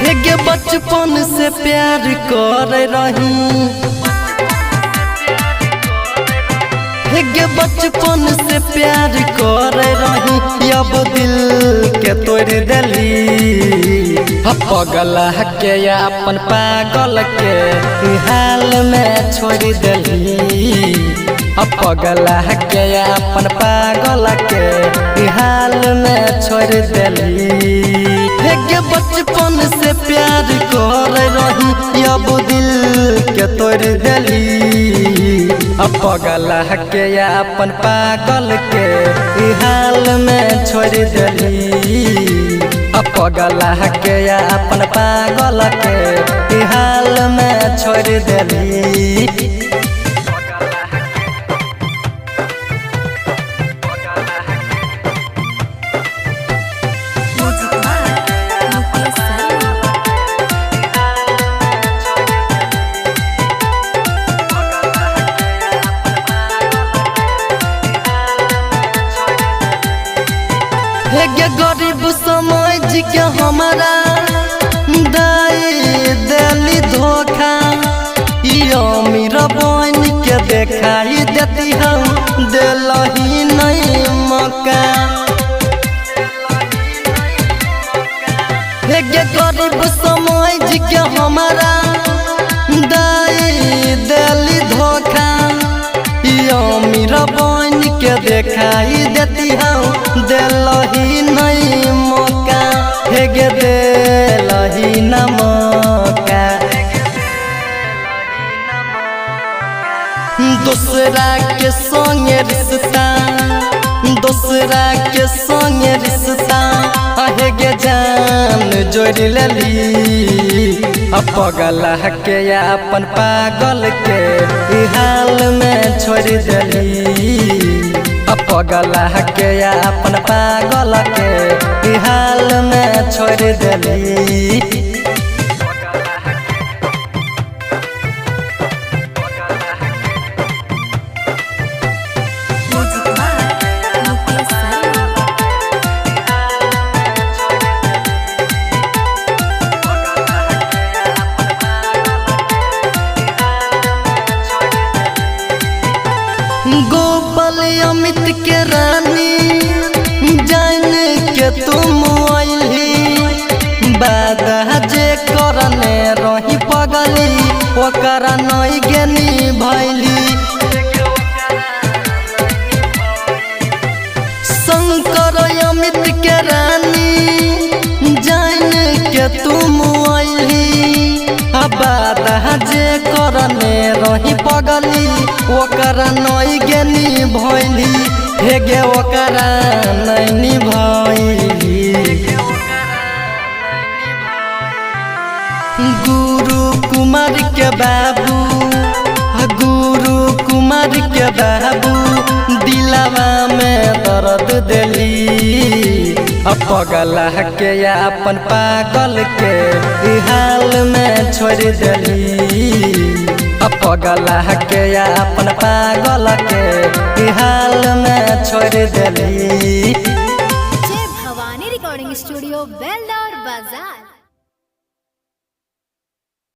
हेगे बचपन से प्यार कर रही, हेगे बचपन से प्यार कर रही, अब दिल के तोड़ देली। पगला के अपन पागल के हाल में छोड़ देली। पगला के अपन पागल के हाल में छोड़ देली। हेगे बचपन से प्यार कर रही, अब दिल के तोड़ देली। पगला के अपन पागल के हाल में छोड़ देली। पगला के अपन पागल के हाल में छोड़ देली। हेगे गरीब समझ के हमारा दाई दिली धोखा, अमीर बन के देखाई देती हम दिलही नहीं मौका। हेगे गरीब समझ के हमारा दाई दिली धोखा, अमीर बन के देखाई देती हम दिलही नहीं मौका। हेगे दिलही न मौका। दूसरा के संगे रिश्ता, दूसरा के संगे रिश्ता, हेगे जान जोड़ लेली। पगला के अपन पागल के हाल में छोड़ देली। पगला के अपन पागल के हाल में छोड़ देली। गोपाल अमित के रानी जान के तुम आइली, बादा जे करने रही पगली ओकरा नहीं गेनी भैली। शंकर अमित के रानी जान के तुम आइली, बादा जे करने रही पगली ओकरा नहीं गेनी भैली। हेगे ओकरा नहीं भैली। गुरु कुमार के बाबू, गुरु कुमार के बाबू दिलवा में दर्द देली। पगला के अपन पागल के हाल में छोड़ देली। पगला के अपन पागल के हाल में छोड़ देली।